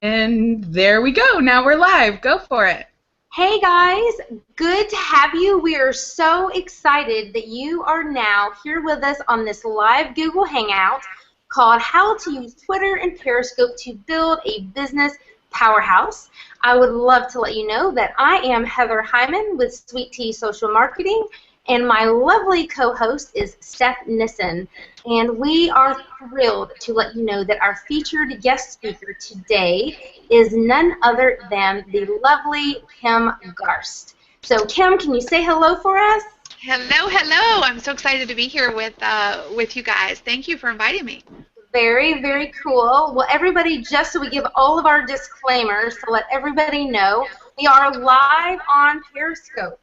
And there we go. Now we're live. Go for it. Hey guys, good to have you. We are so excited that you are now here with us on this live Google Hangout called How to Use Twitter and Periscope to Build a Business Powerhouse. I would love to let you know that I am Heather Hyman with Sweet Tea Social Marketing, and my lovely co-host is Steph Nissen. And we are thrilled to let you know that our featured guest speaker today is none other than the lovely Kim Garst. So Kim, can you say hello for us? Hello, hello. I'm so excited to be here with you guys. Thank you for inviting me. Very, very cool. Well, everybody, just so we give all of our disclaimers to let everybody know, we are live on Periscope.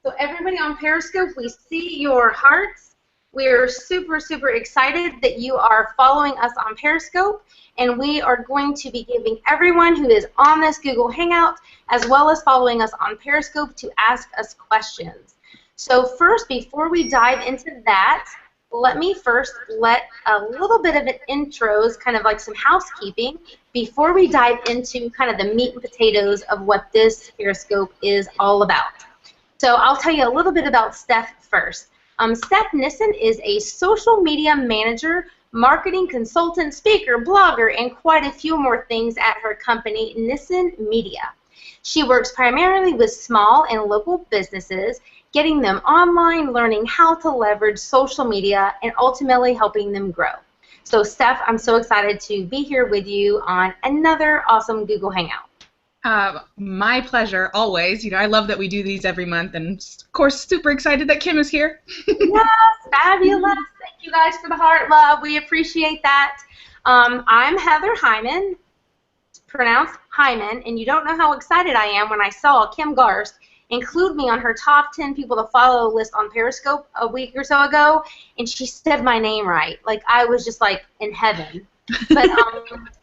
So everybody on Periscope, we see your hearts. We're super, super excited that you are following us on Periscope, and we are going to be giving everyone who is on this Google Hangout, as well as following us on Periscope, to ask us questions. So first, before we dive into that, let me first let a little bit of an intros, kind of like some housekeeping, before we dive into kind of the meat and potatoes of what this Periscope is all about. So I'll tell you a little bit about Steph first. Steph Nissen is a social media manager, marketing consultant, speaker, blogger, and quite a few more things at her company, Nissen Media. She works primarily with small and local businesses, getting them online, learning how to leverage social media, and ultimately helping them grow. So Steph, I'm so excited to be here with you on another awesome Google Hangout. My pleasure, always. I love that we do these every month, and of course, super excited that Kim is here. Yes, fabulous. Thank you guys for the heart love. We appreciate that. I'm Heather Hyman, pronounced Hyman, and you don't know how excited I am when I saw Kim Garst include me on her top 10 people to follow list on Periscope a week or so ago, and she said my name right. Like, I was just like in heaven. But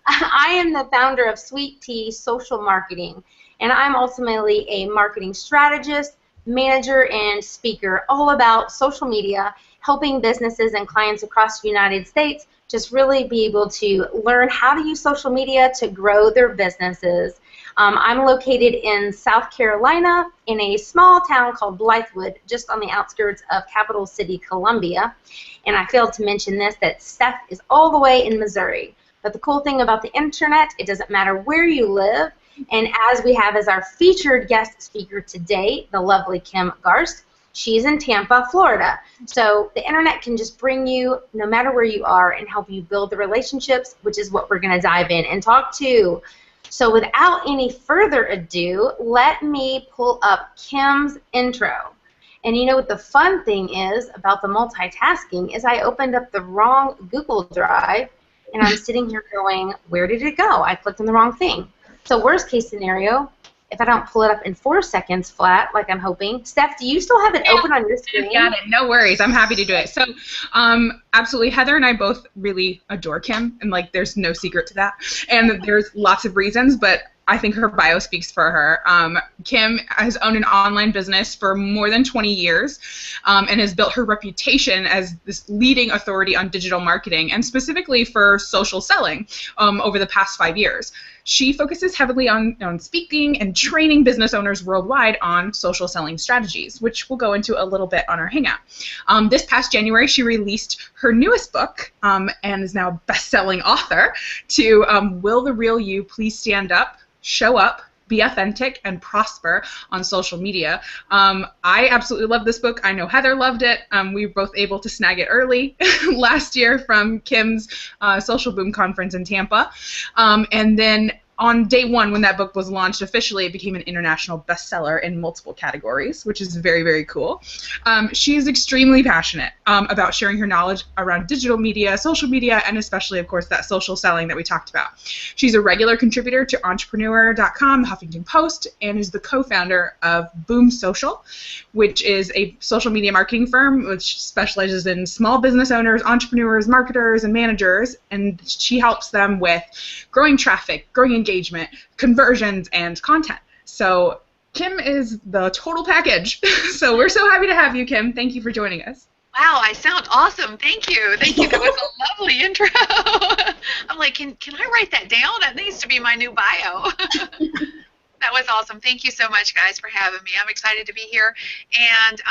I am the founder of Sweet Tea Social Marketing, and I'm ultimately a marketing strategist, manager, and speaker, all about social media, helping businesses and clients across the United States just really be able to learn how to use social media to grow their businesses. I'm located in South Carolina in a small town called Blythewood, just on the outskirts of capital city Columbia. And I failed to mention this, that Steph is all the way in Missouri. But the cool thing about the internet, it doesn't matter where you live. And as we have as our featured guest speaker today, the lovely Kim Garst, she's in Tampa, Florida. So the internet can just bring you no matter where you are and help you build the relationships, which is what we're going to dive in and talk to. So without any further ado, let me pull up Kim's intro. And you know what the fun thing is about the multitasking is I opened up the wrong Google Drive, and I'm sitting here going, where did it go? I clicked on the wrong thing. So worst case scenario, if I don't pull it up in 4 seconds flat, like I'm hoping. Steph, do you still have it open on your screen? Got it. No worries. I'm happy to do it. So, absolutely, Heather and I both really adore Kim, and there's no secret to that. And there's lots of reasons, but I think her bio speaks for her. Kim has owned an online business for more than 20 years and has built her reputation as this leading authority on digital marketing and specifically for social selling over the past 5 years. She focuses heavily on speaking and training business owners worldwide on social selling strategies, which we'll go into a little bit on our Hangout. This past January, she released her newest book and is now a best-selling author to Will the Real You Please Stand Up? Show up, be authentic, and prosper on social media. I absolutely love this book. I know Heather loved it. We were both able to snag it early last year from Kim's Social Boom conference in Tampa. And then on day one, when that book was launched officially, it became an international bestseller in multiple categories, which is very, very cool. She is extremely passionate about sharing her knowledge around digital media, social media, and especially, of course, that social selling that we talked about. She's a regular contributor to Entrepreneur.com, the Huffington Post, and is the co-founder of Boom Social, which is a social media marketing firm which specializes in small business owners, entrepreneurs, marketers, and managers, and she helps them with growing traffic, growing engagement, conversions, and content. So Kim is the total package. So we're so happy to have you, Kim. Thank you for joining us. Wow, I sound awesome. Thank you. Thank you. That was a lovely intro. I'm like, can I write that down? That needs to be my new bio. That was awesome. Thank you so much, guys, for having me. I'm excited to be here. And,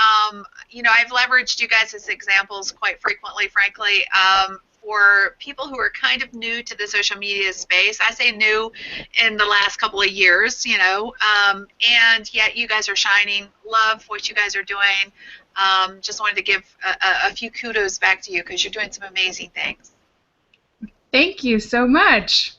I've leveraged you guys as examples quite frequently, frankly, for people who are kind of new to the social media space. I say new in the last couple of years, and yet you guys are shining. Love what you guys are doing. Just wanted to give a few kudos back to you because you're doing some amazing things. Thank you so much.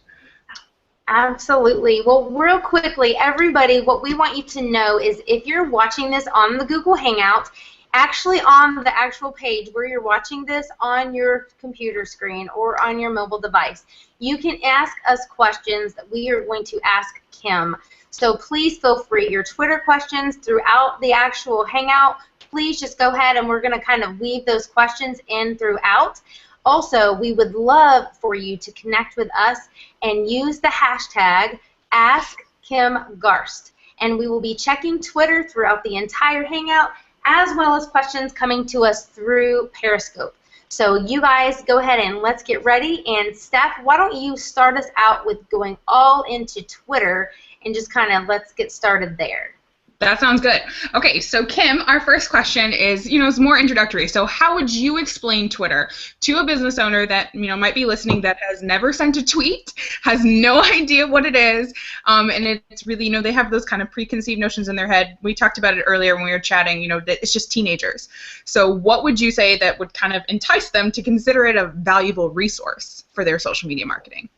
Absolutely. Well, real quickly, everybody, what we want you to know is if you're watching this on the Google Hangout, actually on the actual page where you're watching this on your computer screen or on your mobile device, you can ask us questions that we are going to ask Kim. So please feel free. Your Twitter questions throughout the actual Hangout, please just go ahead and we're going to kind of weave those questions in throughout. Also, we would love for you to connect with us and use the hashtag AskKimGarst. And we will be checking Twitter throughout the entire Hangout, as well as questions coming to us through Periscope. So you guys go ahead and let's get ready. And Steph, why don't you start us out with going all into Twitter and just kind of let's get started there. That sounds good. Okay, so Kim, our first question is, it's more introductory. So how would you explain Twitter to a business owner that, might be listening that has never sent a tweet, has no idea what it is, and it's really, they have those kind of preconceived notions in their head. We talked about it earlier when we were chatting, that it's just teenagers. So what would you say that would kind of entice them to consider it a valuable resource for their social media marketing?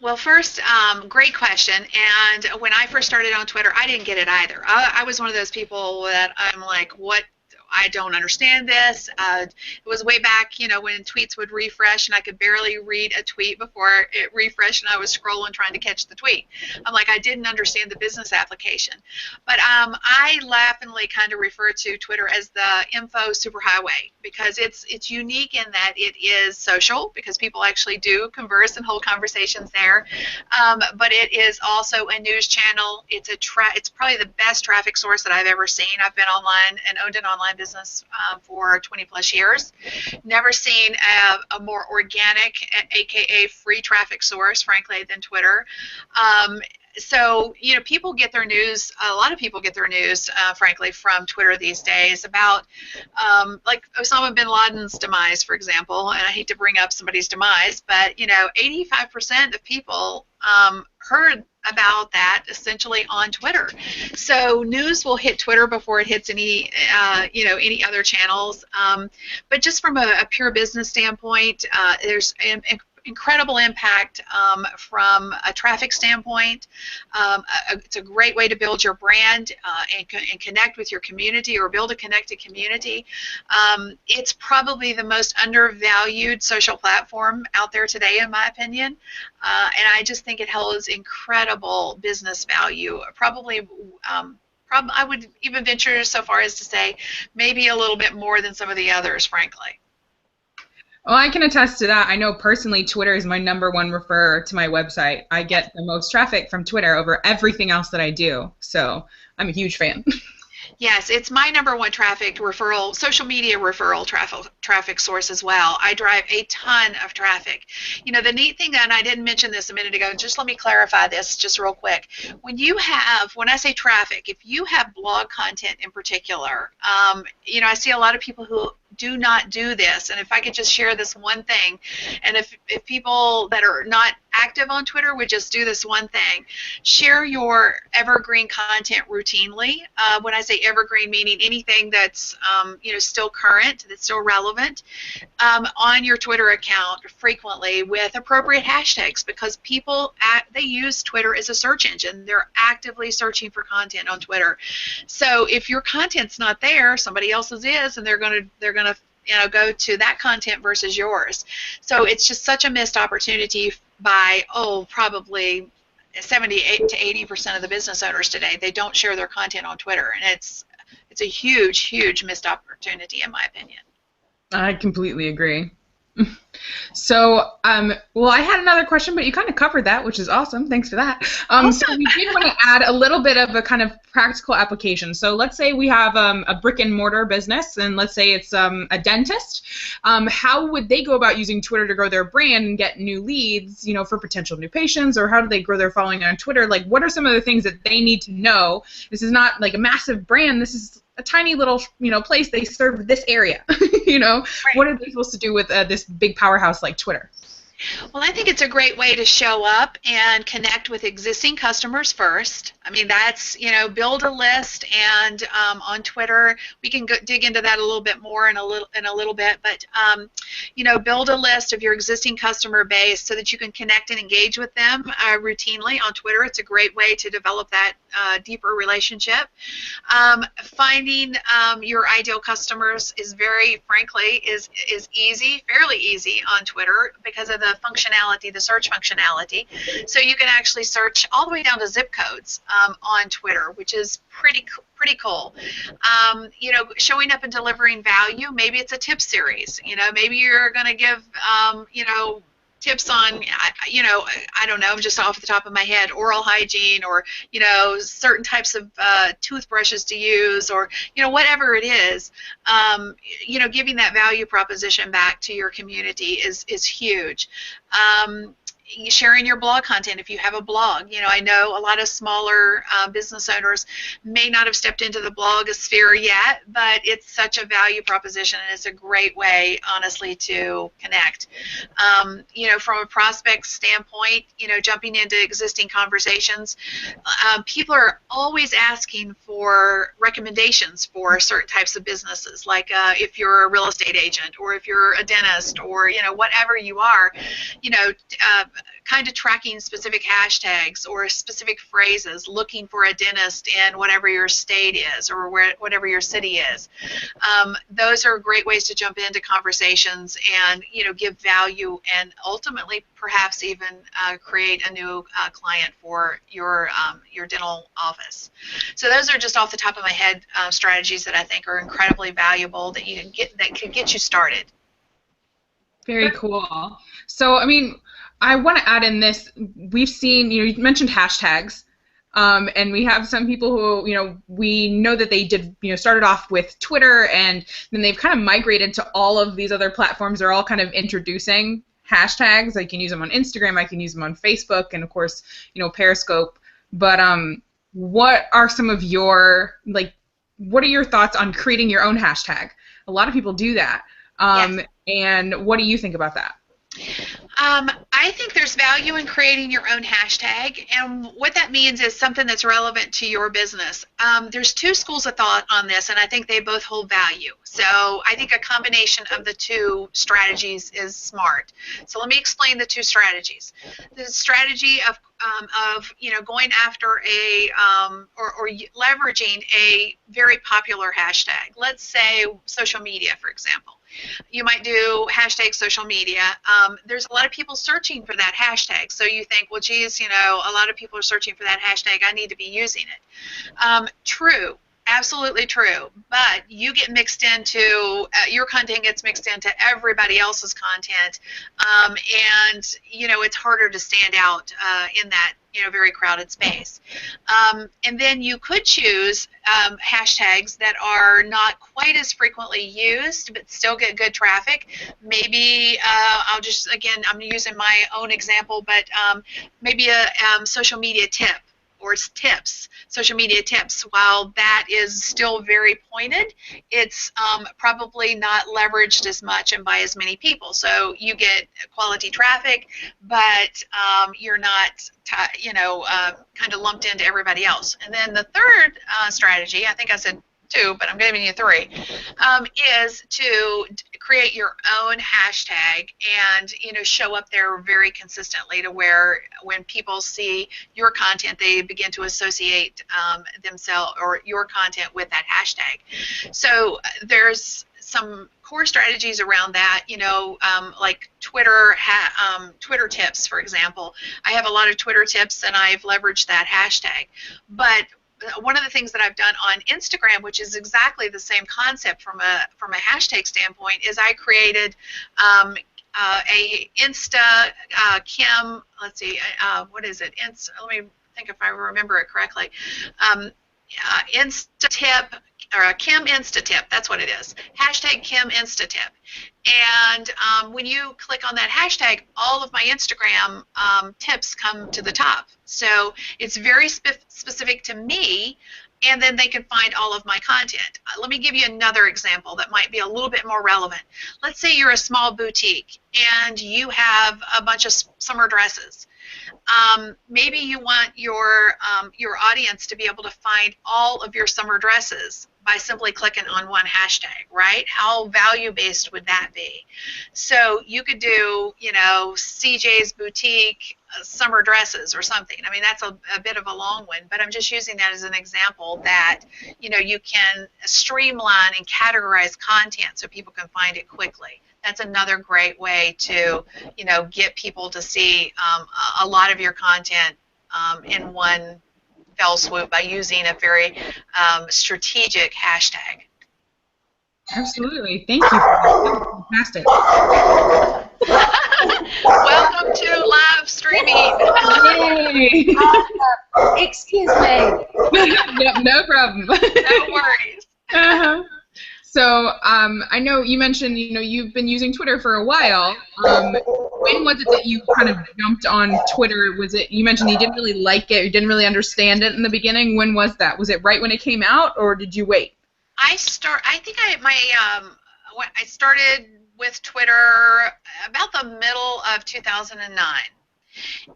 Well, first, great question. And when I first started on Twitter, I didn't get it either. I was one of those people that I'm like, what? I don't understand this. It was way back, when tweets would refresh and I could barely read a tweet before it refreshed and I was scrolling trying to catch the tweet. I'm like, I didn't understand the business application. But I laughingly kind of refer to Twitter as the info superhighway because it's unique in that it is social because people actually do converse and hold conversations there. But it is also a news channel. It's probably the best traffic source that I've ever seen. I've been online and owned an online business for 20 plus years. Never seen a more organic, aka free traffic source, frankly, than Twitter. So, people get their news, a lot of people get their news, frankly, from Twitter these days about, like Osama bin Laden's demise, for example, and I hate to bring up somebody's demise, but, 85% of people heard about that essentially on Twitter. So news will hit Twitter before it hits any other channels. But just from a pure business standpoint, there's incredible impact from a traffic standpoint. It's a great way to build your brand and connect with your community or build a connected community. It's probably the most undervalued social platform out there today, in my opinion. And I just think it holds incredible business value. I would even venture so far as to say maybe a little bit more than some of the others, frankly. Well, I can attest to that. I know personally Twitter is my #1 referrer to my website. I get the most traffic from Twitter over everything else that I do. So I'm a huge fan. Yes, it's my #1 social media referral traffic source as well. I drive a ton of traffic. The neat thing, and I didn't mention this a minute ago, just let me clarify this just real quick. When I say traffic, if you have blog content in particular, I see a lot of people who do not do this, and if I could just share this one thing, and if people that are not active on Twitter would just do this one thing, share your evergreen content routinely. When I say evergreen, meaning anything that's still current, that's still relevant, on your Twitter account frequently with appropriate hashtags, because people they use Twitter as a search engine. They're actively searching for content on Twitter. So if your content's not there, somebody else's is, and they're gonna go to that content versus yours. So it's just such a missed opportunity by probably 78 to 80% of the business owners today. They don't share their content on Twitter, and it's a huge missed opportunity in my opinion. I completely agree. So, well, I had another question, but you kind of covered that, which is awesome. Thanks for that. So we did want to add a little bit of a kind of practical application. So let's say we have a brick and mortar business, and let's say it's a dentist. How would they go about using Twitter to grow their brand and get new leads, you know, for potential new patients, or how do they grow their following on Twitter? Like, what are some of the things that they need to know? This is not like a massive brand. This is a tiny little, you know, place. They serve this area. You know, Right. what are they supposed to do with this big powerhouse like Twitter? Well, I think it's a great way to show up and connect with existing customers first. I mean, that's, you know, build a list, and on Twitter, we can dig into that a little bit more in a little bit. But you know, build a list of your existing customer base so that you can connect and engage with them routinely on Twitter. It's a great way to develop that deeper relationship. Finding your ideal customers is frankly, easy, fairly easy on Twitter because of the functionality, the search functionality. So you can actually search all the way down to zip codes on Twitter, which is pretty cool. You know, showing up and delivering value. Maybe it's a tip series. You know, maybe you're going to give, you know, tips on, you know, I don't know, just off the top of my head, oral hygiene, or, you know, certain types of toothbrushes to use, or, you know, whatever it is. You know, giving that value proposition back to your community is huge. Sharing your blog content if you have a blog. You know, I know a lot of smaller business owners may not have stepped into the blogosphere yet, but it's such a value proposition, and it's a great way, honestly, to connect. You know, from a prospect standpoint, you know, jumping into existing conversations, people are always asking for recommendations for certain types of businesses, like if you're a real estate agent, or if you're a dentist, or, you know, whatever you are, you know, kind of tracking specific hashtags or specific phrases, looking for a dentist in whatever your state is, or whatever your city is. Those are great ways to jump into conversations and, you know, give value, and ultimately perhaps even create a new client for your dental office. So those are just off the top of my head strategies that I think are incredibly valuable that you can get, that could get you started. Very cool. So, I mean, I want to add in this. We've seen, you know, you mentioned hashtags, and we have some people who, you know, we know that they did, you know, started off with Twitter, and then they've kind of migrated to all of these other platforms. They're all kind of introducing hashtags. I can use them on Instagram, I can use them on Facebook, and of course, you know, Periscope. But what are some of your, like, what are your thoughts on creating your own hashtag? A lot of people do that. Yes. And what do you think about that? I think there's value in creating your own hashtag, and what that means is something that's relevant to your business. There's two schools of thought on this, and I think they both hold value. So I think a combination of the two strategies is smart. So let me explain the two strategies. The strategy of you know, going after a or leveraging a very popular hashtag. Let's say social media, for example. You might do hashtag social media. There's a lot of people searching for that hashtag, so you think, well, geez, you know, a lot of people are searching for that hashtag, I need to be using it. True. Absolutely true, but you get mixed into, your content gets mixed into everybody else's content, and, you know, it's harder to stand out in that, you know, very crowded space. And then you could choose hashtags that are not quite as frequently used, but still get good traffic. Maybe I'll just, again, I'm using my own example, but maybe a social media tip, or tips, social media tips. While that is still very pointed, it's probably not leveraged as much and by as many people. So you get quality traffic, but you're not, you know, kind of lumped into everybody else. And then the third strategy, I think I said two, but I'm giving you three, is to create your own hashtag and, you know, show up there very consistently to where when people see your content, they begin to associate themselves or your content with that hashtag. So there's some core strategies around that, you know, like Twitter tips, for example. I have a lot of Twitter tips, and I've leveraged that hashtag. But one of the things that I've done on Instagram, which is exactly the same concept from a hashtag standpoint, is I created a Insta Kim. Let's see, what is it? Let me think if I remember it correctly. Insta tip or a Kim Insta tip. That's what it is. Hashtag Kim Insta tip. And when you click on that hashtag, all of my Instagram tips come to the top. So it's very specific to me, and then they can find all of my content. Let me give you another example that might be a little bit more relevant. Let's say you're a small boutique and you have a bunch of summer dresses. Maybe you want your audience to be able to find all of your summer dresses by simply clicking on one hashtag, right? How value-based would that be? So you could do, CJ's Boutique summer dresses or something. I mean, that's a bit of a long one, but I'm just using that as an example that, you can streamline and categorize content so people can find it quickly. That's another great way to, get people to see a lot of your content in one fell swoop by using a very strategic hashtag. Absolutely. Thank you for that. Fantastic. Welcome to live streaming. Yay. Excuse me. No problem. No worries. Uh-huh. So I know you mentioned, you've been using Twitter for a while. When was it that you kind of jumped on Twitter? Was it, you mentioned you didn't really like it, you didn't really understand it in the beginning. When was that? Was it right when it came out, or did you wait? I started with Twitter about the middle of 2009.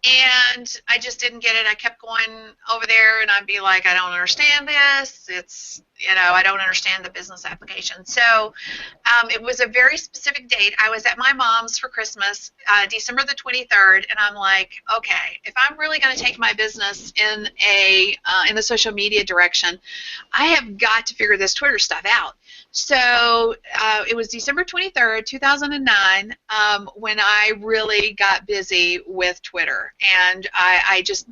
And I just didn't get it. I kept going over there, and I'd be like, I don't understand this. It's, I don't understand the business application. So it was a very specific date. I was at my mom's for Christmas, December the 23rd, and I'm like, okay, if I'm really going to take my business in the social media direction, I have got to figure this Twitter stuff out. So it was December 23rd, 2009, when I really got busy with Twitter. And I just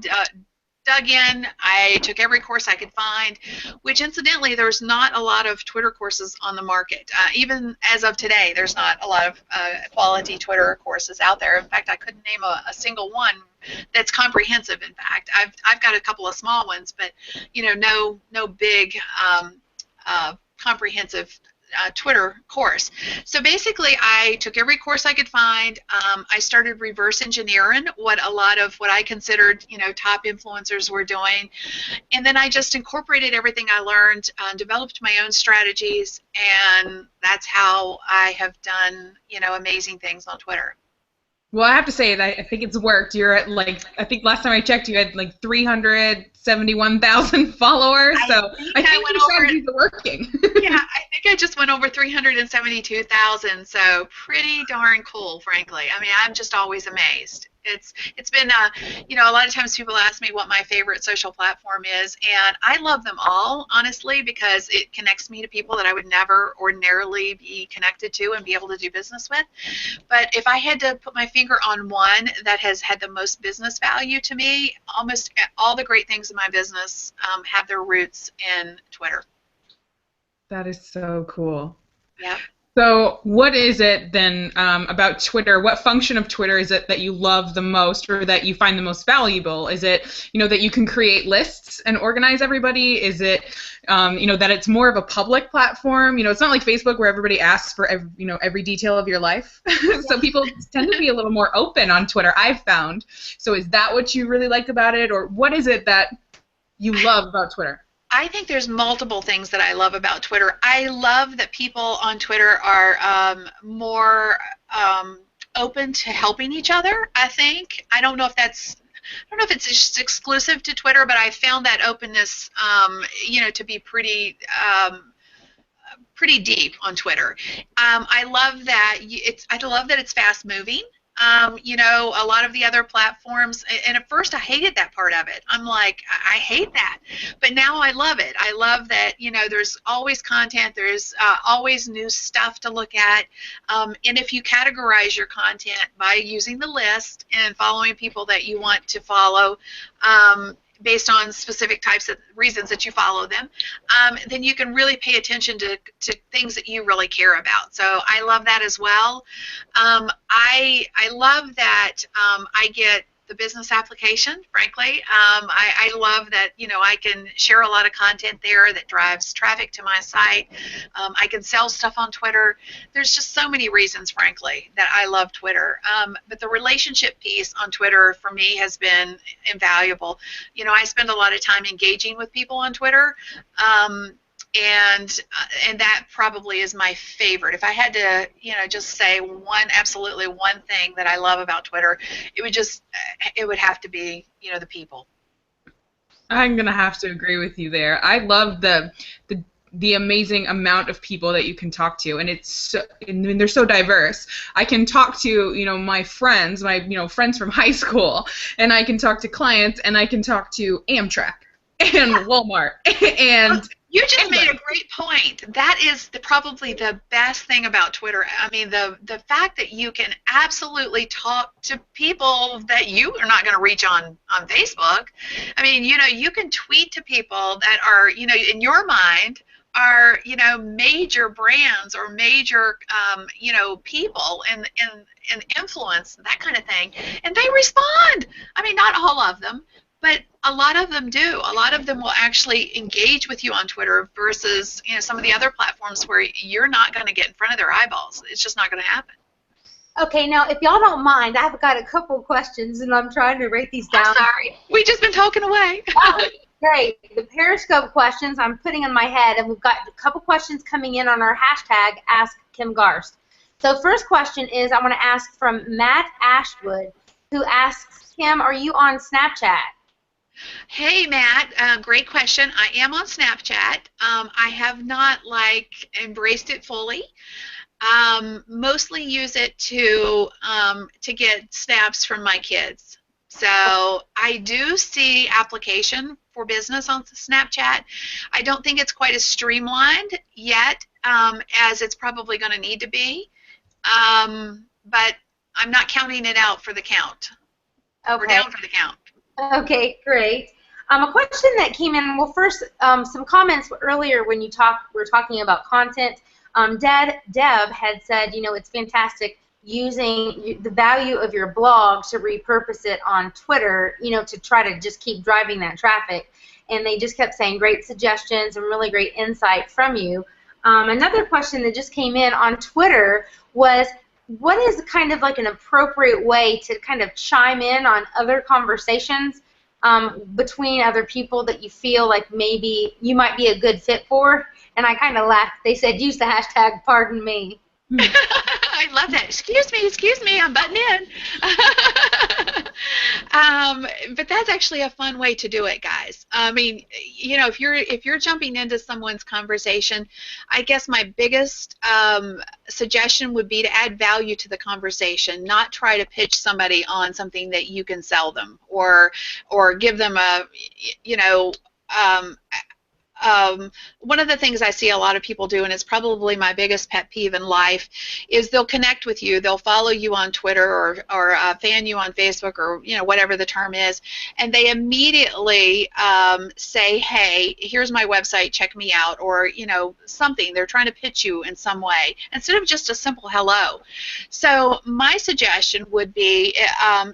dug in. I took every course I could find, which incidentally, there's not a lot of Twitter courses on the market. Even as of today, there's not a lot of quality Twitter courses out there. In fact, I couldn't name a single one that's comprehensive. In fact, I've got a couple of small ones, but no big comprehensive Twitter course. So basically, I took every course I could find. I started reverse engineering what a lot of what I considered, top influencers were doing, and then I just incorporated everything I learned, developed my own strategies, and that's how I have done, amazing things on Twitter. Well, I have to say that I think it's worked. You're at I think last time I checked, you had 371,000 followers. So I think your strategies are working. Yeah, I think I just went over 372,000. So pretty darn cool, frankly. I mean, I'm just always amazed. It's been a lot of times people ask me what my favorite social platform is, and I love them all, honestly, because it connects me to people that I would never ordinarily be connected to and be able to do business with. But if I had to put my finger on one that has had the most business value to me, almost all the great things in my business have their roots in Twitter. That is so cool. Yeah. So what is it then about Twitter? What function of Twitter is it that you love the most, or that you find the most valuable? Is it, that you can create lists and organize everybody? Is it, that it's more of a public platform? It's not like Facebook where everybody asks for every detail of your life. So people tend to be a little more open on Twitter, I've found. So is that what you really like about it, or what is it that you love about Twitter? I think there's multiple things that I love about Twitter. I love that people on Twitter are more open to helping each other, I think. I don't know if it's just exclusive to Twitter, but I found that openness, to be pretty deep on Twitter. I love that it's fast moving. A lot of the other platforms, and at first I hated that part of it. I'm like, I hate that. But now I love it. I love that, there's always content, there's always new stuff to look at. And if you categorize your content by using the list and following people that you want to follow, based on specific types of reasons that you follow them, then you can really pay attention to things that you really care about. So I love that as well. I love that I get the business application, frankly. I love that, I can share a lot of content there that drives traffic to my site. I can sell stuff on Twitter. There's just so many reasons, frankly, that I love Twitter. But the relationship piece on Twitter for me has been invaluable. I spend a lot of time engaging with people on Twitter. And that probably is my favorite. If I had to, just say absolutely one thing that I love about Twitter, it would have to be, the people. I'm gonna have to agree with you there. I love the amazing amount of people that you can talk to, and they're so diverse. I can talk to my friends, friends from high school, and I can talk to clients, and I can talk to Amtrak and Walmart and. You just made a great point. That is probably the best thing about Twitter. I mean, the fact that you can absolutely talk to people that you are not going to reach on Facebook. I mean, you can tweet to people that are, in your mind, are, major brands or major, people and influence, that kind of thing. And they respond. I mean, not all of them, but a lot of them do. A lot of them will actually engage with you on Twitter versus, some of the other platforms where you're not going to get in front of their eyeballs. It's just not going to happen. Okay, now, if y'all don't mind, I've got a couple questions, and I'm trying to write these down. I'm sorry. We've just been talking away. Oh, great. The Periscope questions I'm putting in my head, and we've got a couple questions coming in on our hashtag #AskKimGarst. So first question is I want to ask from Matt Ashwood, who asks, Kim, are you on Snapchat? Hey, Matt, great question. I am on Snapchat. I have not, embraced it fully. Mostly use it to get snaps from my kids. So I do see application for business on Snapchat. I don't think it's quite as streamlined yet as it's probably going to need to be. But I'm not counting it out for the count. Okay. We're down for the count. Okay, great. A question that came in, well, first, some comments earlier when we were talking about content. Deb had said, it's fantastic using the value of your blog to repurpose it on Twitter, to try to just keep driving that traffic. And they just kept saying great suggestions and really great insight from you. Another question that just came in on Twitter was, what is kind of like an appropriate way to kind of chime in on other conversations between other people that you feel like maybe you might be a good fit for? And I kind of laughed. They said, use the hashtag pardon me. I love that. Excuse me, I'm butting in. But that's actually a fun way to do it, guys. I mean, if you're jumping into someone's conversation, I guess my biggest suggestion would be to add value to the conversation, not try to pitch somebody on something that you can sell them or give them a, one of the things I see a lot of people do, and it's probably my biggest pet peeve in life, is they'll connect with you, they'll follow you on Twitter or fan you on Facebook or whatever the term is, and they immediately say, hey, here's my website, check me out, or something. They're trying to pitch you in some way instead of just a simple hello. So my suggestion would be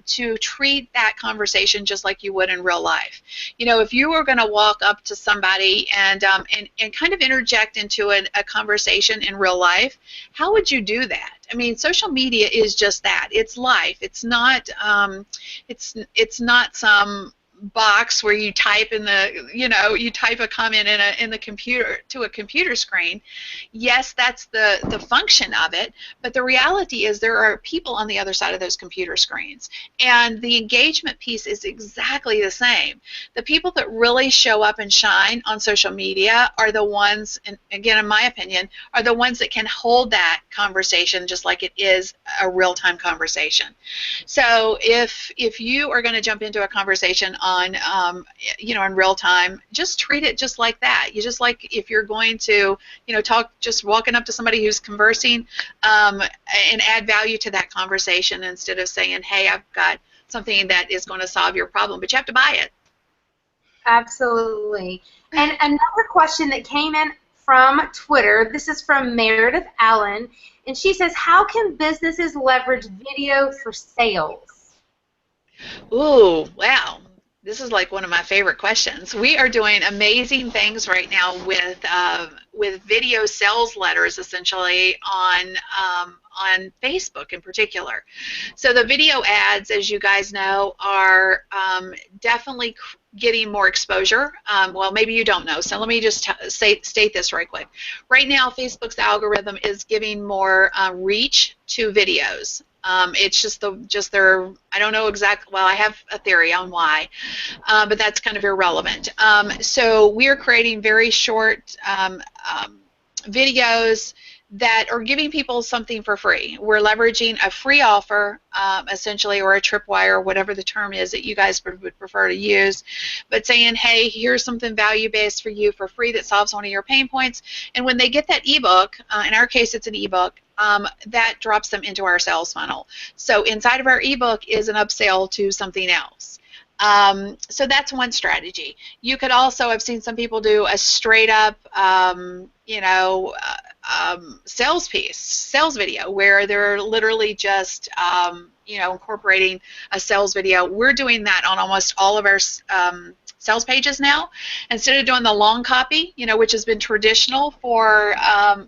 to treat that conversation just like you would in real life. If you were going to walk up to somebody and kind of interject into a conversation in real life, how would you do that? I mean, social media is just that. It's life. It's not it's not some box where you type you type a comment in the computer to a computer screen. Yes, that's the function of it, but the reality is there are people on the other side of those computer screens, and the engagement piece is exactly the same. The people that really show up and shine on social media are the ones, and again, in my opinion, are the ones that can hold that conversation just like it is a real-time conversation. So if you are going to jump into a conversation on in real time, just treat it just like that. You just like if you're going to talk, just walking up to somebody who's conversing and add value to that conversation instead of saying, hey, I've got something that is going to solve your problem, but you have to buy it. Absolutely. And another question that came in from Twitter, this is from Meredith Allen, and she says, how can businesses leverage video for sales? Ooh, wow. This is like one of my favorite questions. We are doing amazing things right now with video sales letters, essentially on Facebook in particular. So the video ads, as you guys know, are definitely getting more exposure. Well, maybe you don't know, so let me just state this right quick. Right now, Facebook's algorithm is giving more reach to videos. It's just their, I don't know exactly, well, I have a theory on why, but that's kind of irrelevant. So we are creating very short videos that are giving people something for free. We're leveraging a free offer, essentially, or a tripwire, whatever the term is that you guys would prefer to use, but saying, hey, here's something value-based for you for free that solves one of your pain points. And when they get that ebook, in our case it's an ebook, that drops them into our sales funnel. So inside of our ebook is an upsell to something else. So that's one strategy. You could also, I've seen some people do a straight up, sales video where they're literally just, incorporating a sales video. We're doing that on almost all of our sales pages now. Instead of doing the long copy, which has been traditional for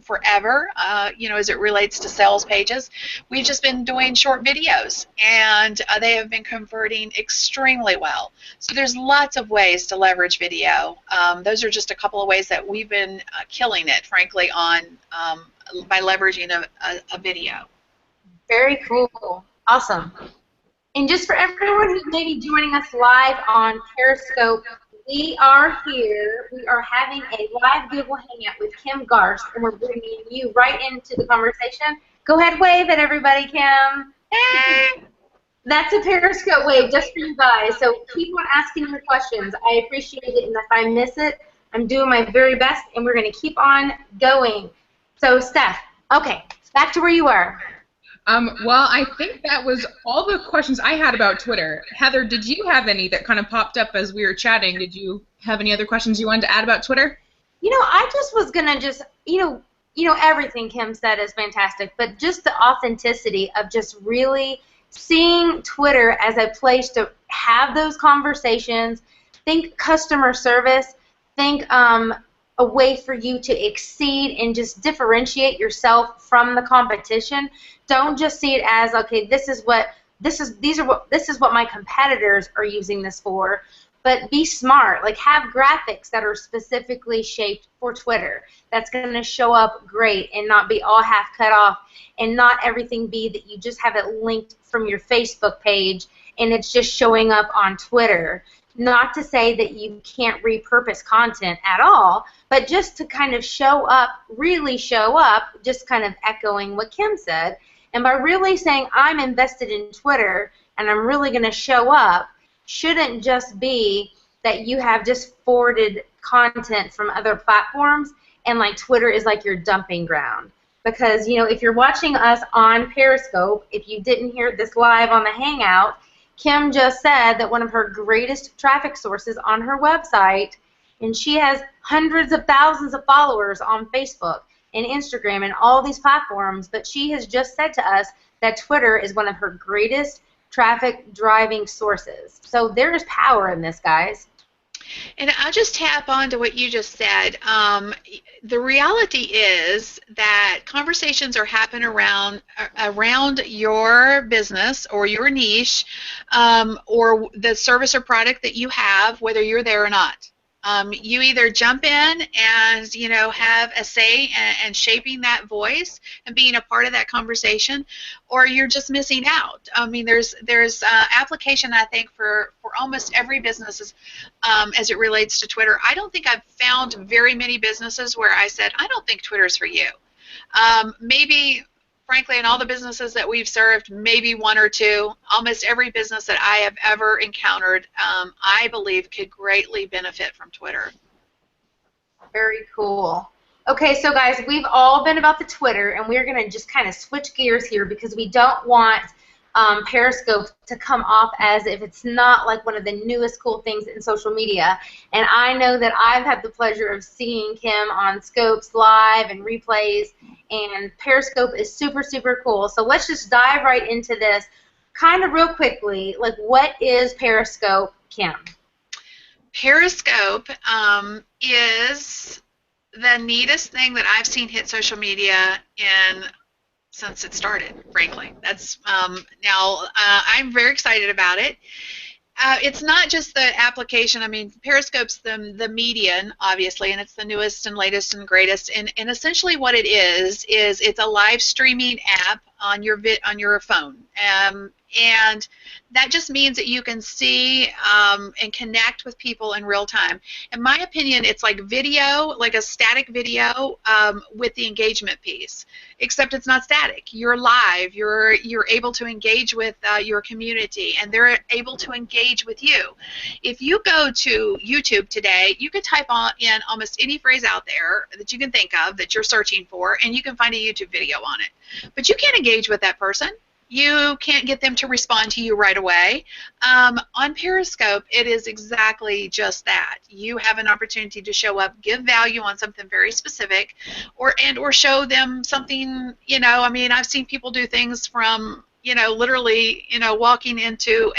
forever, as it relates to sales pages, we've just been doing short videos, and they have been converting extremely well. So there's lots of ways to leverage video. Those are just a couple of ways that we've been killing it, frankly, on by leveraging a video. Very cool. Awesome. And just for everyone who may be joining us live on Periscope, we are here. We are having a live Google Hangout with Kim Garst, and we're bringing you right into the conversation. Go ahead, wave at everybody, Kim. Hey! That's a Periscope wave just for you guys. So keep on asking your questions. I appreciate it, and if I miss it, I'm doing my very best, and we're going to keep on going. So, Steph, okay, back to where you were. Well, I think that was all the questions I had about Twitter. Heather, did you have any that kind of popped up as we were chatting? Did you have any other questions you wanted to add about Twitter? I just was going to just, everything Kim said is fantastic, but just the authenticity of just really seeing Twitter as a place to have those conversations, think customer service, think a way for you to exceed and just differentiate yourself from the competition. Don't just see it as, okay, this is what my competitors are using this for, but be smart. Like, have graphics that are specifically shaped for Twitter. That's going to show up great and not be all half cut off, and not everything be that you just have it linked from your Facebook page and it's just showing up on Twitter. Not to say that you can't repurpose content at all, but just to kind of show up, really show up, just kind of echoing what Kim said. And by really saying, I'm invested in Twitter and I'm really going to show up, shouldn't just be that you have just forwarded content from other platforms and like Twitter is like your dumping ground. Because, if you're watching us on Periscope, if you didn't hear this live on the Hangout, Kim just said that one of her greatest traffic sources on her website, and she has hundreds of thousands of followers on Facebook and Instagram and all these platforms, but she has just said to us that Twitter is one of her greatest traffic driving sources. So there's power in this, guys. And I'll just tap on to what you just said. The reality is that conversations are happening around your business or your niche or the service or product that you have, whether you're there or not. You either jump in and have a say and shaping that voice and being a part of that conversation, or you're just missing out. I mean, there's application, I think, for almost every business as it relates to Twitter. I don't think I've found very many businesses where I said, I don't think Twitter's for you. Maybe, frankly, in all the businesses that we've served, maybe one or two. Almost every business that I have ever encountered, I believe, could greatly benefit from Twitter. Very cool. Okay, so guys, we've all been about the Twitter, and we're going to just kind of switch gears here because we don't want Periscope to come off as if it's not like one of the newest cool things in social media. And I know that I've had the pleasure of seeing Kim on Scopes live and replays, and Periscope is super, super cool. So let's just dive right into this kind of real quickly. Like, what is Periscope, Kim? Periscope is the neatest thing that I've seen hit social media since it started, frankly. That's now I'm very excited about it. It's not just the application. I mean, Periscope's the median, obviously, and it's the newest and latest and greatest. And essentially what it is it's a live streaming app on your phone. And that just means that you can see and connect with people in real time. In my opinion, it's like video, like a static video with the engagement piece, except it's not static. You're live. You're able to engage with your community, and they're able to engage with you. If you go to YouTube today, you could type in almost any phrase out there that you can think of that you're searching for, and you can find a YouTube video on it. But you can't engage with that person. You can't get them to respond to you right away. On Periscope, it is exactly just that. You have an opportunity to show up, give value on something very specific, or show them something, I mean, I've seen people do things from, literally, walking into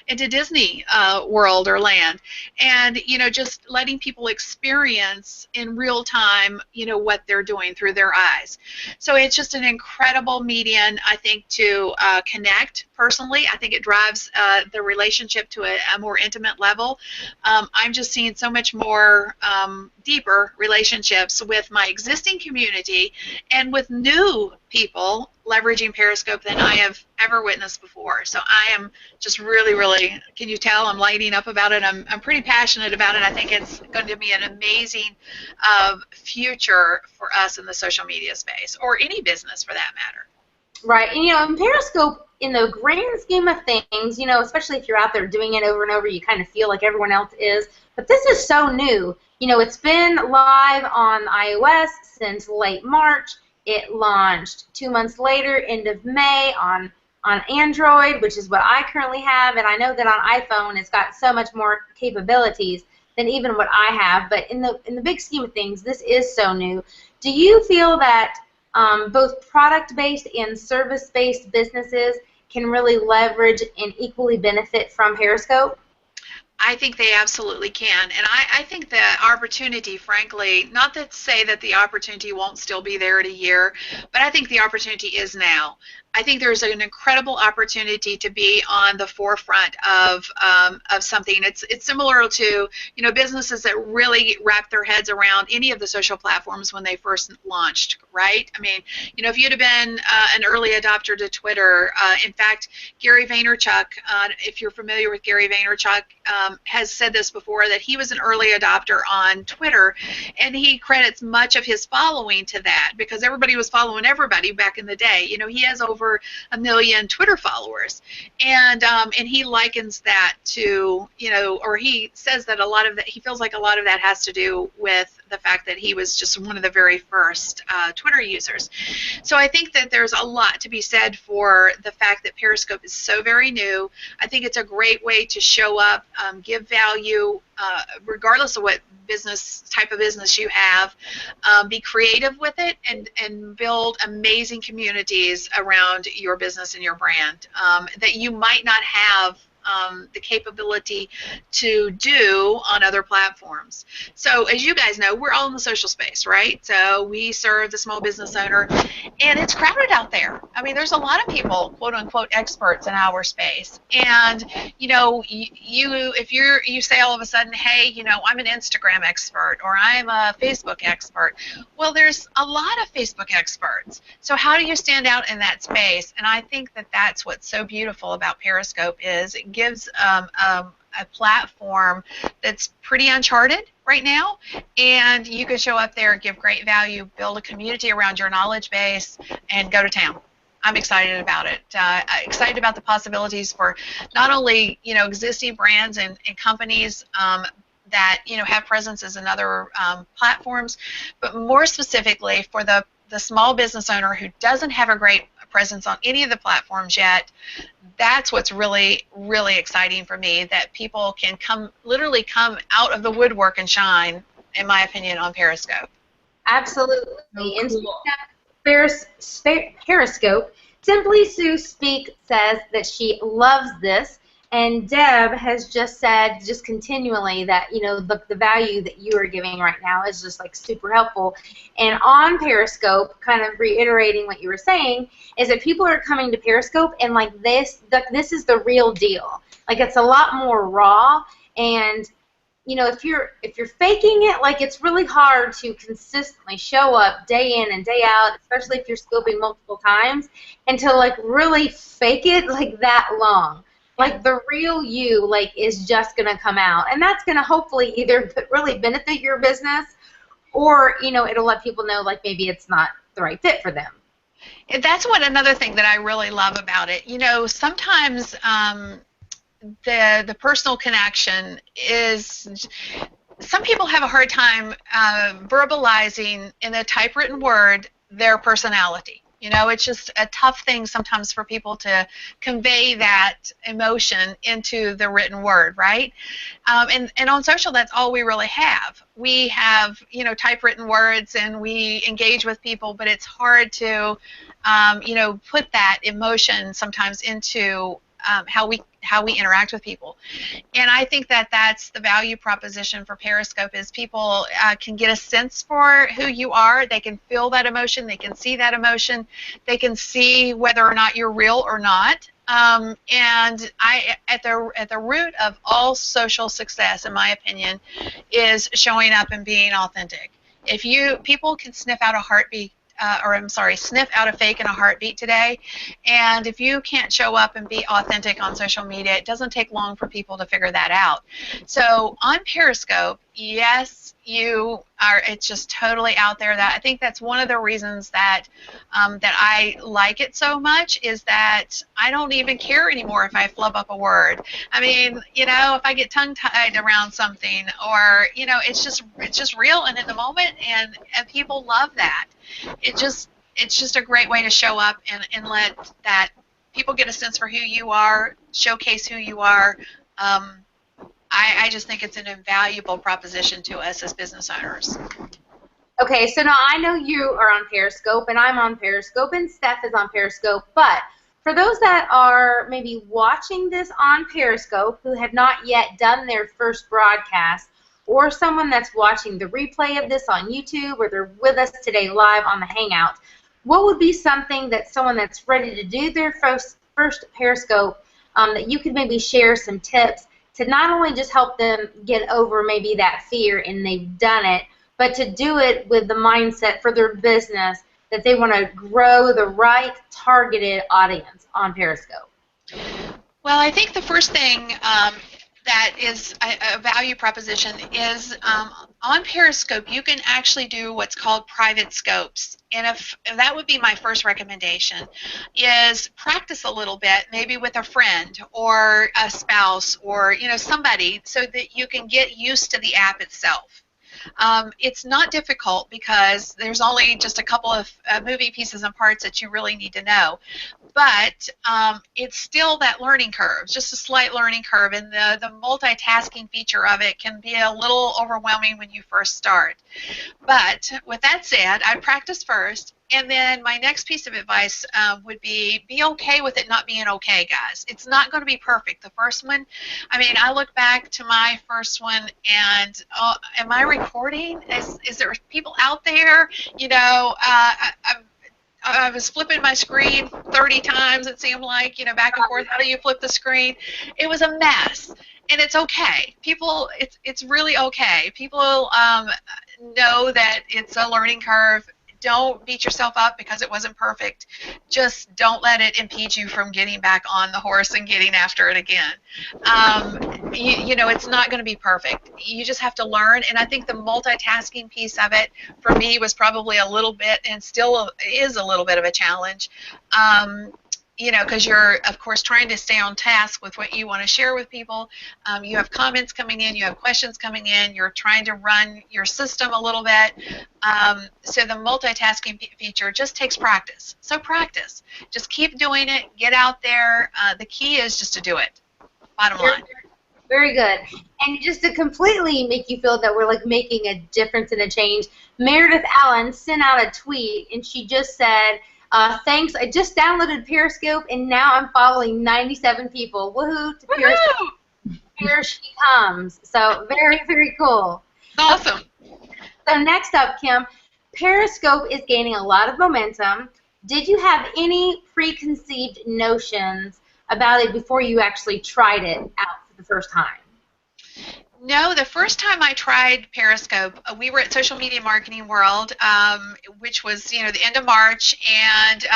into Disney World or land, and, just letting people experience in real time, what they're doing through their eyes. So it's just an incredible medium, I think, to connect personally. I think it drives the relationship to a more intimate level. I'm just seeing so much more deeper relationships with my existing community and with new people leveraging Periscope than I have ever witnessed before. So I am just really, really, can you tell I'm lighting up about it? I'm pretty passionate about it. I think it's going to be an amazing future for us in the social media space, or any business for that matter. Right, and Periscope, in the grand scheme of things, especially if you're out there doing it over and over, you kind of feel like everyone else is. But this is so new. It's been live on iOS since late March. It launched 2 months later, end of May, on Android, which is what I currently have. And I know that on iPhone, it's got so much more capabilities than even what I have. But in the big scheme of things, this is so new. Do you feel that both product-based and service-based businesses can really leverage and equally benefit from Periscope? I think they absolutely can, and I think the opportunity, frankly, not to say that the opportunity won't still be there in a year, but I think the opportunity is now. I think there's an incredible opportunity to be on the forefront of something. It's similar to businesses that really wrap their heads around any of the social platforms when they first launched, right? I mean, if you'd have been an early adopter to Twitter, in fact, Gary Vaynerchuk, if you're familiar with Gary Vaynerchuk, has said this before, that he was an early adopter on Twitter, and he credits much of his following to that because everybody was following everybody back in the day. He has over 1 million Twitter followers, and he likens that to, or he says that a lot of that, he feels like a lot of that has to do with the fact that he was just one of the very first Twitter users. So I think that there's a lot to be said for the fact that Periscope is so very new. I think it's a great way to show up, give value, regardless of what type of business you have. Be creative with it, and build amazing communities around your business and your brand that you might not have the capability to do on other platforms. So as you guys know, we're all in the social space, right? So we serve the small business owner, and it's crowded out there. I mean, there's a lot of people, quote unquote, experts in our space. And if you say all of a sudden, hey, I'm an Instagram expert, or I'm a Facebook expert. Well, there's a lot of Facebook experts. So how do you stand out in that space? And I think that that's what's so beautiful about Periscope is it gives a platform that's pretty uncharted right now, and you can show up there and give great value, build a community around your knowledge base, and go to town. I'm excited about it. Excited about the possibilities for not only existing brands and companies that have presences in other platforms, but more specifically for the small business owner who doesn't have a great presence on any of the platforms yet. That's what's really, really exciting for me, that people can literally come out of the woodwork and shine, in my opinion, on Periscope. Absolutely. So And cool. Periscope, Simply Sue Speak says that she loves this, and Deb has just said just continually that, you know, the value that you are giving right now is just like super helpful. And on Periscope, kind of reiterating what you were saying, is that people are coming to Periscope and like this is the real deal. Like it's a lot more raw, and you know, if you're faking it, like it's really hard to consistently show up day in and day out, especially if you're scoping multiple times, and to like really fake it like that long. Like the real you like is just gonna come out, and that's gonna hopefully either really benefit your business, or you know, it'll let people know like maybe it's not the right fit for them. That's another thing that I really love about it. You know, sometimes the personal connection is, some people have a hard time verbalizing in a typewritten word their personality. You know, it's just a tough thing sometimes for people to convey that emotion into the written word, right? And on social, that's all we really have. We have, you know, typewritten words, and we engage with people, but it's hard to, you know, put that emotion sometimes into how we interact with people. And I think that that's the value proposition for Periscope, is people can get a sense for who you are. They can feel that emotion. They can see that emotion. They can see whether or not you're real or not. And at the root of all social success, in my opinion, is showing up and being authentic. If people can sniff out a heartbeat, sniff out a fake and a heartbeat today. And if you can't show up and be authentic on social media, it doesn't take long for people to figure that out. So on Periscope, yes, it's just totally out there. That I think that's one of the reasons that that I like it so much, is that I don't even care anymore if I flub up a word. I mean, you know, if I get tongue-tied around something, or you know, it's just real and in the moment, and people love that. It's just a great way to show up and let that people get a sense for who you are, showcase who you are. I just think it's an invaluable proposition to us as business owners. Okay, so now I know you are on Periscope, and I'm on Periscope, and Steph is on Periscope, but for those that are maybe watching this on Periscope who have not yet done their first broadcast, or someone that's watching the replay of this on YouTube, or they're with us today live on the Hangout, what would be something that someone that's ready to do their first Periscope, that you could maybe share some tips to not only just help them get over maybe that fear and they've done it, but to do it with the mindset for their business that they want to grow the right targeted audience on Periscope? Well, I think the first thing that is a value proposition is on Periscope, you can actually do what's called private scopes. And if that would be my first recommendation, is practice a little bit, maybe with a friend or a spouse, or you know, somebody, so that you can get used to the app itself. It's not difficult, because there's only just a couple of moving pieces and parts that you really need to know. But it's still that learning curve, just a slight learning curve, and the multitasking feature of it can be a little overwhelming when you first start. But with that said, I practice first, and then my next piece of advice would be okay with it not being okay, guys. It's not going to be perfect. The first one, I mean, I look back to my first one, and am I recording? Is there people out there? You know, I was flipping my screen 30 times, it seemed like, you know, back and forth. How do you flip the screen? It was a mess, and it's okay. People, it's really okay. People know that it's a learning curve. Don't beat yourself up because it wasn't perfect. Just don't let it impede you from getting back on the horse and getting after it again. You know, it's not going to be perfect. You just have to learn, and I think the multitasking piece of it for me was probably a little bit, and still is a little bit of a challenge. you know, because you're, of course, trying to stay on task with what you want to share with people. You have comments coming in, you have questions coming in, you're trying to run your system a little bit. So the multitasking feature just takes practice. So practice. Just keep doing it. Get out there. The key is just to do it. Bottom line. Very good. And just to completely make you feel that we're like making a difference and a change, Meredith Allen sent out a tweet and she just said, thanks, I just downloaded Periscope and now I'm following 97 people. Woohoo to Periscope. Here she comes. So very, very cool. Awesome. So next up, Kim, Periscope is gaining a lot of momentum. Did you have any preconceived notions about it before you actually tried it out for the first time? No, the first time I tried Periscope, we were at Social Media Marketing World, which was, you know, the end of March, and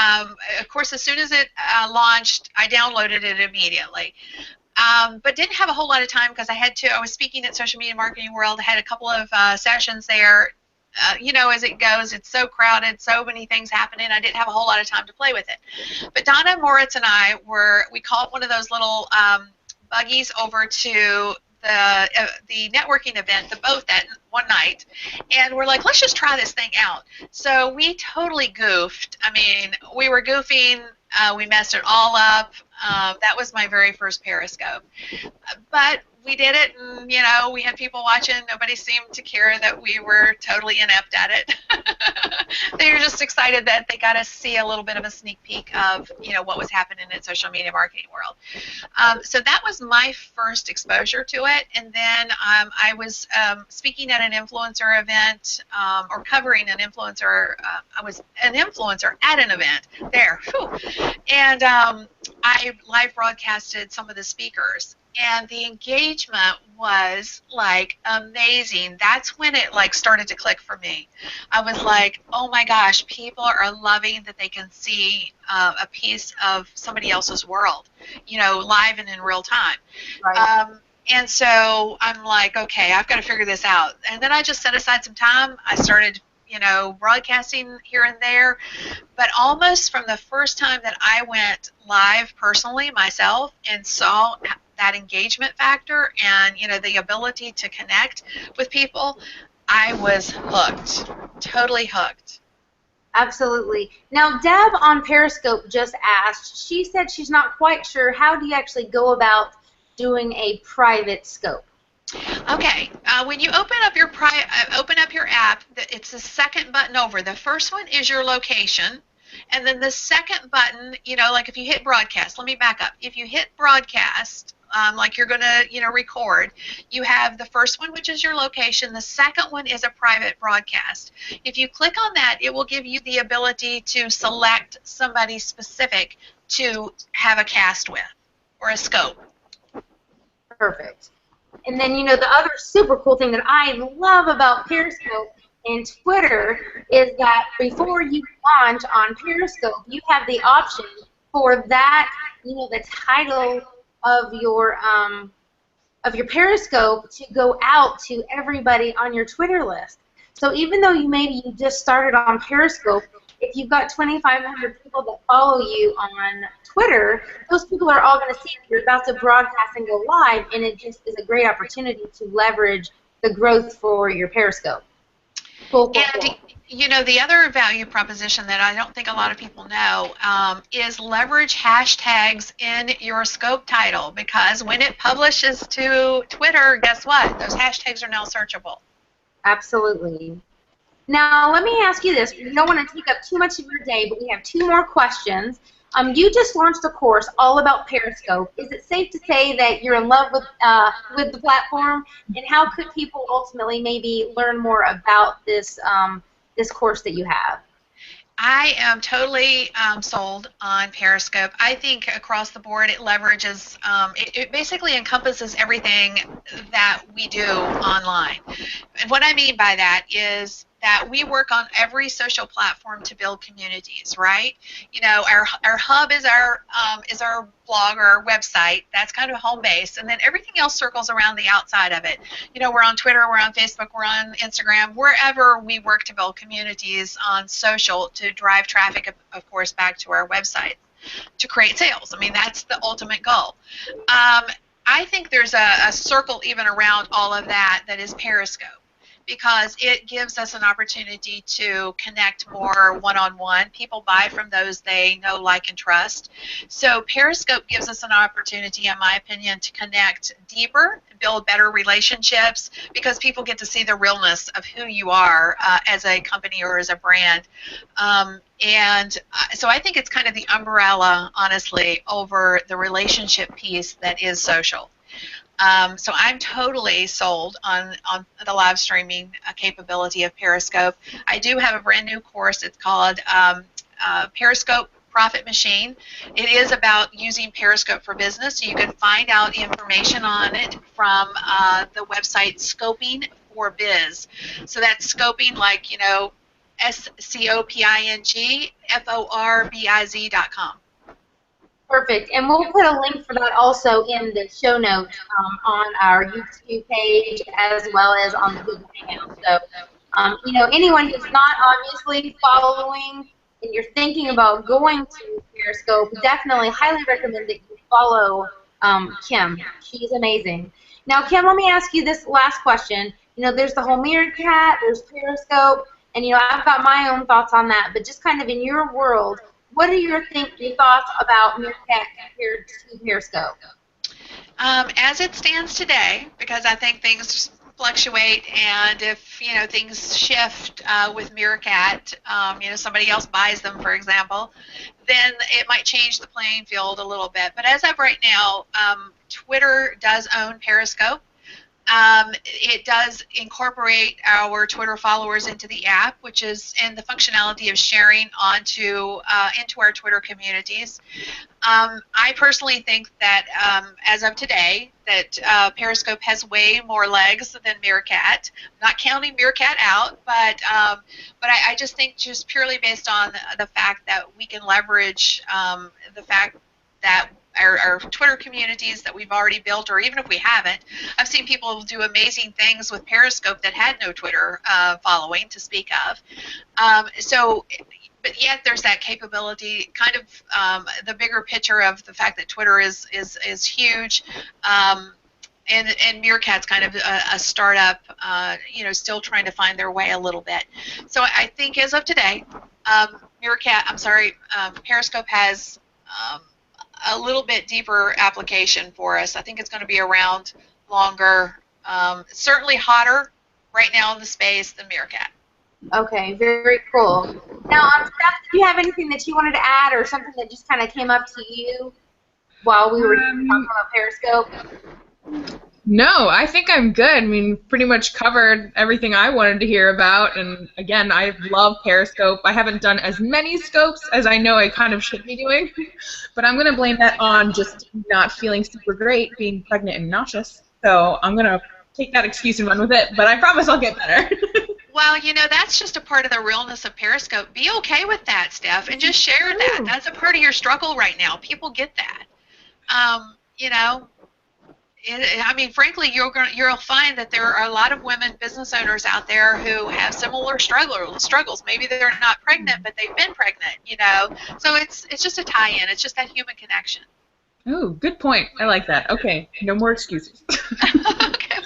of course, as soon as it launched, I downloaded it immediately. But didn't have a whole lot of time because I was speaking at Social Media Marketing World. I had a couple of sessions there. You know, as it goes, it's so crowded, so many things happening. I didn't have a whole lot of time to play with it. But Donna Moritz and I we called one of those little buggies over to the networking event, the boat, that one night, and we're like, let's just try this thing out. So we totally goofed. I mean, we were goofing. We messed it all up. That was my very first Periscope. But we did it, and, you know, we had people watching. Nobody seemed to care that we were totally inept at it. They were just excited that they got to see a little bit of a sneak peek of, you know, what was happening in Social Media Marketing World. So that was my first exposure to it, and then I was speaking at an influencer event, or covering an influencer. I was an influencer at an event there, and I live broadcasted some of the speakers. And the engagement was like amazing. That's when it like started to click for me. I was like, oh my gosh, people are loving that they can see a piece of somebody else's world, you know, live and in real time. Right. And so I'm like, okay, I've got to figure this out. And then I just set aside some time. I started, you know, broadcasting here and there. But almost from the first time that I went live personally myself and saw that engagement factor and, you know, the ability to connect with people, I was hooked, totally hooked. Absolutely. Now, Deb on Periscope just asked, she said she's not quite sure, how do you actually go about doing a private scope? Okay, when you open up your app, it's the second button over. The first one is your location. And then the second button, you know, like if you hit broadcast, let me back up. If you hit broadcast, like you're going to, you know, record, you have the first one, which is your location. The second one is a private broadcast. If you click on that, it will give you the ability to select somebody specific to have a cast with or a scope. Perfect. And then, you know, the other super cool thing that I love about Periscope and Twitter is that before you launch on Periscope, you have the option for that, you know, the title of your Periscope to go out to everybody on your Twitter list. So even though you just started on Periscope, if you've got 2,500 people that follow you on Twitter, those people are all going to see that you're about to broadcast and go live, and it just is a great opportunity to leverage the growth for your Periscope. Cool. And, you know, the other value proposition that I don't think a lot of people know is leverage hashtags in your scope title, because when it publishes to Twitter, guess what? Those hashtags are now searchable. Absolutely. Now, let me ask you this. We don't want to take up too much of your day, but we have two more questions. You just launched a course all about Periscope. Is it safe to say that you're in love with the platform? And how could people ultimately maybe learn more about this this course that you have? I am totally sold on Periscope. I think across the board it leverages, it basically encompasses everything that we do online. And what I mean by that is that we work on every social platform to build communities, right? You know, our hub is our blog or our website. That's kind of home base, and then everything else circles around the outside of it. You know, we're on Twitter, we're on Facebook, we're on Instagram, wherever we work to build communities on social to drive traffic, of course, back to our website. to create sales. I mean, that's the ultimate goal. I think there's a circle even around all of that is Periscope, because it gives us an opportunity to connect more one-on-one. People buy from those they know, like, and trust. So Periscope gives us an opportunity, in my opinion, to connect deeper, build better relationships, because people get to see the realness of who you are as a company or as a brand. So I think it's kind of the umbrella, honestly, over the relationship piece that is social. So I'm totally sold on the live streaming capability of Periscope. I do have a brand new course. It's called Periscope Profit Machine. It is about using Periscope for business. So you can find out information on it from the website Scoping for Biz. So that's scoping, like, you know, SCOPING FORBIZ.com. Perfect. And we'll put a link for that also in the show notes on our YouTube page as well as on the Google Hangout. So, you know, anyone who's not obviously following and you're thinking about going to Periscope, definitely highly recommend that you follow Kim. She's amazing. Now, Kim, let me ask you this last question. You know, there's the whole Meerkat, there's Periscope, and, you know, I've got my own thoughts on that, but just kind of in your world, what are your thoughts about Meerkat compared to Periscope? As it stands today, because I think things fluctuate, and if, you know, things shift with Meerkat, you know, somebody else buys them, for example, then it might change the playing field a little bit. But as of right now, Twitter does own Periscope. It does incorporate our Twitter followers into the app, which is in the functionality of sharing onto into our Twitter communities. I personally think that as of today, that Periscope has way more legs than Meerkat. I'm not counting Meerkat out, but I just think, just purely based on the fact that we can leverage the fact that our Twitter communities that we've already built, or even if we haven't, I've seen people do amazing things with Periscope that had no Twitter following to speak of. But yet there's that capability, kind of the bigger picture of the fact that Twitter is huge, and Meerkat's kind of a startup, you know, still trying to find their way a little bit. So I think as of today, Periscope has a little bit deeper application for us. I think it's going to be around longer, certainly hotter right now in the space than Meerkat. Okay, very cool. Now, Steph, did you have anything that you wanted to add, or something that just kind of came up to you while we were talking about Periscope? No, I think I'm good. I mean, pretty much covered everything I wanted to hear about. And again, I love Periscope. I haven't done as many scopes as I know I kind of should be doing, but I'm going to blame that on just not feeling super great, being pregnant and nauseous. So I'm going to take that excuse and run with it, but I promise I'll get better. Well, you know, that's just a part of the realness of Periscope. Be okay with that, Steph, and just share that. That's a part of your struggle right now. People get that. You know, I mean, frankly, you'll find that there are a lot of women business owners out there who have similar struggles. Maybe they're not pregnant, but they've been pregnant, you know. So it's just a tie-in. It's just that human connection. Oh, good point. I like that. Okay, no more excuses. Okay.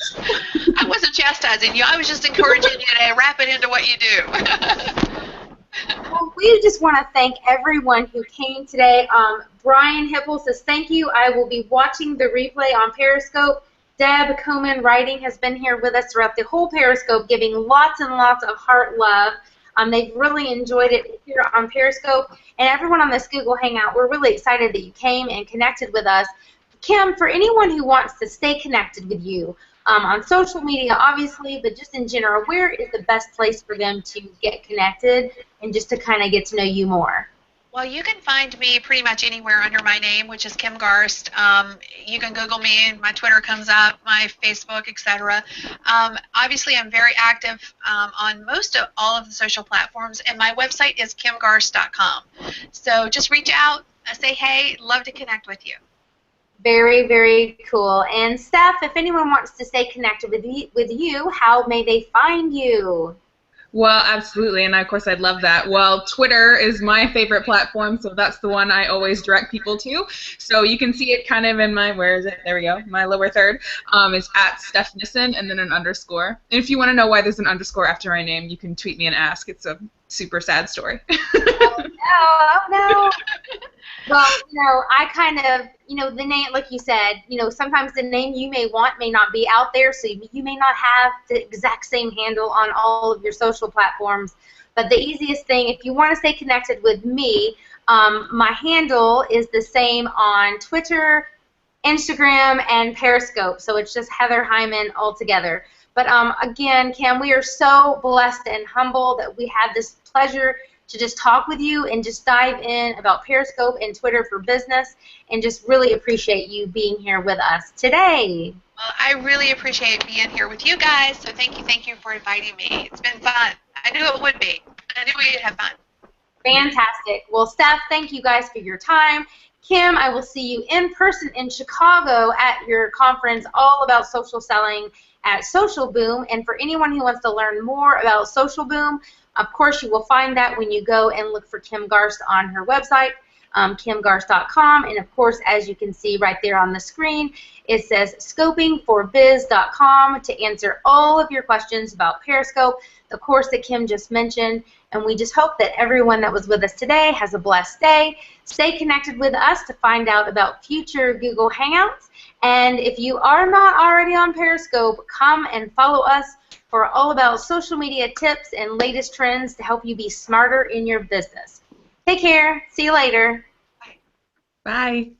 I wasn't chastising you. I was just encouraging you to wrap it into what you do. Well, we just want to thank everyone who came today. Brian Hipple says, thank you. I will be watching the replay on Periscope. Deb Coman Writing has been here with us throughout the whole Periscope, giving lots and lots of heart love. They've really enjoyed it here on Periscope. And everyone on this Google Hangout, we're really excited that you came and connected with us. Kim, for anyone who wants to stay connected with you, on social media, obviously, but just in general, where is the best place for them to get connected and just to kind of get to know you more? Well, you can find me pretty much anywhere under my name, which is Kim Garst. You can Google me, and my Twitter comes up, my Facebook, etc. Obviously, I'm very active on most of all of the social platforms, and my website is kimgarst.com. So just reach out, say hey, love to connect with you. Very, very cool. And Steph, if anyone wants to stay connected with you, how may they find you? Well, absolutely, and of course I'd love that. Well, Twitter is my favorite platform, so that's the one I always direct people to. So you can see it kind of in my, where is it? There we go, my lower third. It's at Steph Nissen and then an underscore. And if you want to know why there's an underscore after my name, you can tweet me and ask. It's a super sad story. Oh no. Well, I kind of, the name, like you said, sometimes the name you may want may not be out there, so you may not have the exact same handle on all of your social platforms. But the easiest thing, if you want to stay connected with me, my handle is the same on Twitter, Instagram, and Periscope. So it's just Heather Hyman altogether. But again, Kim, we are so blessed and humble that we had this pleasure to just talk with you and just dive in about Periscope and Twitter for business, and just really appreciate you being here with us today. Well, I really appreciate being here with you guys, so thank you for inviting me. It's been fun. I knew it would be. I knew we'd have fun. Fantastic. Well, Steph, thank you guys for your time. Kim, I will see you in person in Chicago at your conference all about social selling at Social Boom. And for anyone who wants to learn more about Social Boom, of course, you will find that when you go and look for Kim Garst on her website, kimgarst.com. And, of course, as you can see right there on the screen, it says scopingforbiz.com to answer all of your questions about Periscope, the course that Kim just mentioned. And we just hope that everyone that was with us today has a blessed day. Stay connected with us to find out about future Google Hangouts. And if you are not already on Periscope, come and follow us for all about social media tips and latest trends to help you be smarter in your business. Take care. See you later. Bye.